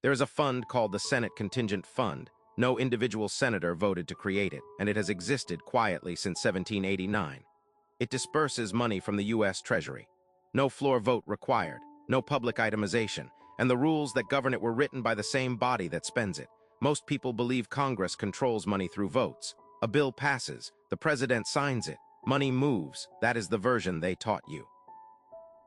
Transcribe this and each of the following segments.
There is a fund called the Senate Contingent Fund. No individual senator voted to create it, and it has existed quietly since 1789. It disburses money from the U.S. Treasury. No floor vote required, no public itemization, and the rules that govern it were written by the same body that spends it. Most people believe Congress controls money through votes. A bill passes, the president signs it, money moves. That is the version they taught you.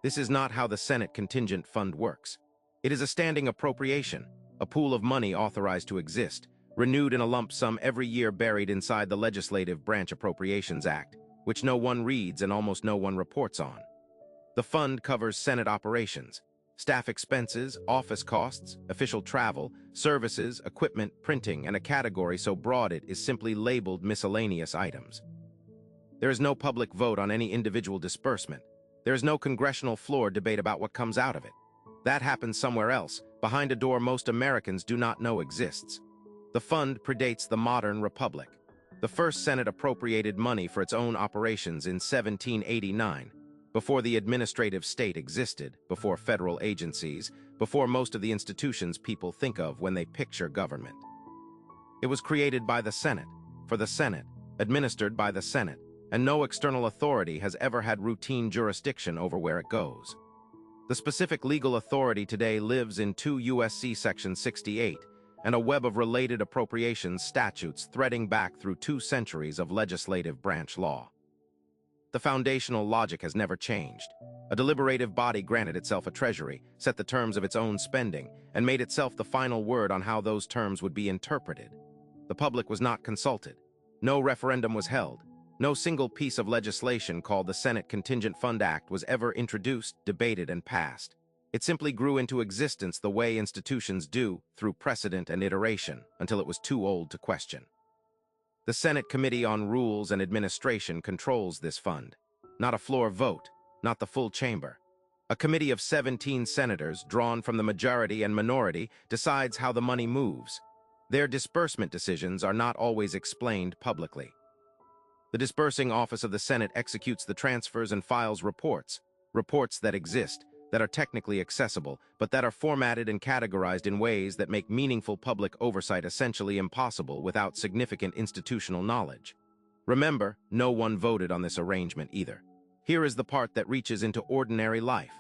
This is not how the Senate Contingent Fund works. It is a standing appropriation, a pool of money authorized to exist, renewed in a lump sum every year buried inside the Legislative Branch Appropriations Act, which no one reads and almost no one reports on. The fund covers Senate operations, staff expenses, office costs, official travel, services, equipment, printing, and a category so broad it is simply labeled miscellaneous items. There is no public vote on any individual disbursement. There is no congressional floor debate about what comes out of it. That happens somewhere else, behind a door most Americans do not know exists. The fund predates the modern republic. The first Senate appropriated money for its own operations in 1789, before the administrative state existed, before federal agencies, before most of the institutions people think of when they picture government. It was created by the Senate, for the Senate, administered by the Senate, and no external authority has ever had routine jurisdiction over where it goes. The specific legal authority today lives in 2 U.S.C. Section 68 and a web of related appropriations statutes threading back through 2 centuries of legislative branch law. The foundational logic has never changed. A deliberative body granted itself a treasury, set the terms of its own spending, and made itself the final word on how those terms would be interpreted. The public was not consulted. No referendum was held. No single piece of legislation called the Senate Contingent Fund Act was ever introduced, debated, and passed. It simply grew into existence the way institutions do, through precedent and iteration, until it was too old to question. The Senate Committee on Rules and Administration controls this fund. Not a floor vote, not the full chamber. A committee of 17 senators, drawn from the majority and minority, decides how the money moves. Their disbursement decisions are not always explained publicly. The disbursing office of the Senate executes the transfers and files reports that exist, that are technically accessible, but that are formatted and categorized in ways that make meaningful public oversight essentially impossible without significant institutional knowledge. Remember, no one voted on this arrangement either. Here is the part that reaches into ordinary life.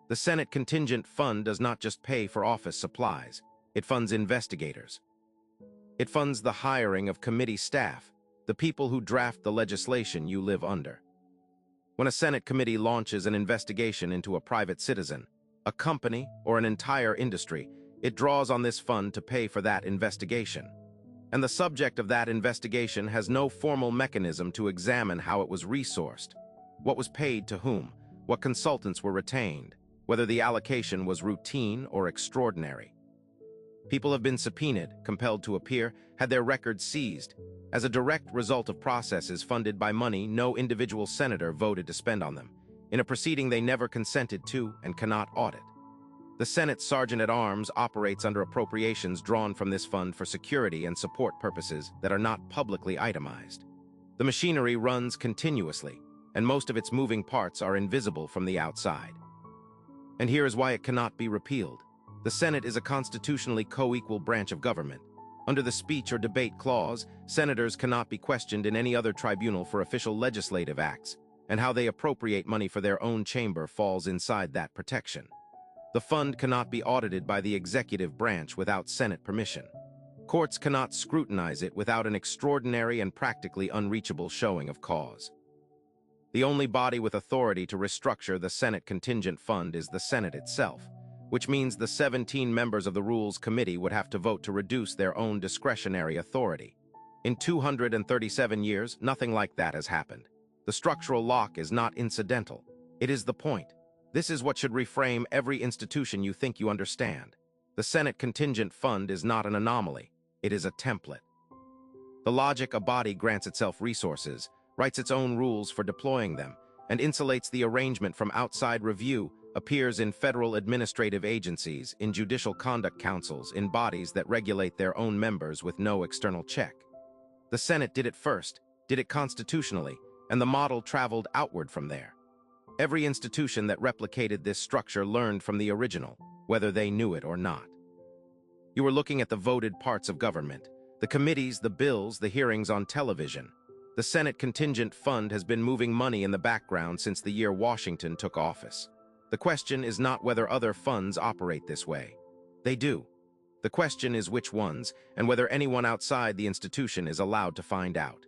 The Senate Contingent Fund does not just pay for office supplies. It funds investigators. It funds the hiring of committee staff, the people who draft the legislation you live under. When a Senate committee launches an investigation into a private citizen, a company, or an entire industry, it draws on this fund to pay for that investigation. And the subject of that investigation has no formal mechanism to examine how it was resourced, what was paid to whom, what consultants were retained, whether the allocation was routine or extraordinary. People have been subpoenaed, compelled to appear, had their records seized, as a direct result of processes funded by money no individual senator voted to spend on them, in a proceeding they never consented to and cannot audit. The Senate Sergeant-at-Arms operates under appropriations drawn from this fund for security and support purposes that are not publicly itemized. The machinery runs continuously, and most of its moving parts are invisible from the outside. And here is why it cannot be repealed. The Senate is a constitutionally co-equal branch of government. Under the speech or debate clause, senators cannot be questioned in any other tribunal for official legislative acts, and how they appropriate money for their own chamber falls inside that protection. The fund cannot be audited by the executive branch without Senate permission. Courts cannot scrutinize it without an extraordinary and practically unreachable showing of cause. The only body with authority to restructure the Senate Contingent Fund is the Senate itself, which means the 17 members of the Rules Committee would have to vote to reduce their own discretionary authority. In 237 years, nothing like that has happened. The structural lock is not incidental. It is the point. This is what should reframe every institution you think you understand. The Senate Contingent Fund is not an anomaly. It is a template. The logic a body grants itself resources, writes its own rules for deploying them, and insulates the arrangement from outside review appears in federal administrative agencies, in judicial conduct councils, in bodies that regulate their own members with no external check. The Senate did it first, did it constitutionally, and the model traveled outward from there. Every institution that replicated this structure learned from the original, whether they knew it or not. You are looking at the voted parts of government, the committees, the bills, the hearings on television. The Senate Contingent Fund has been moving money in the background since the year Washington took office. The question is not whether other funds operate this way. They do. The question is which ones, and whether anyone outside the institution is allowed to find out.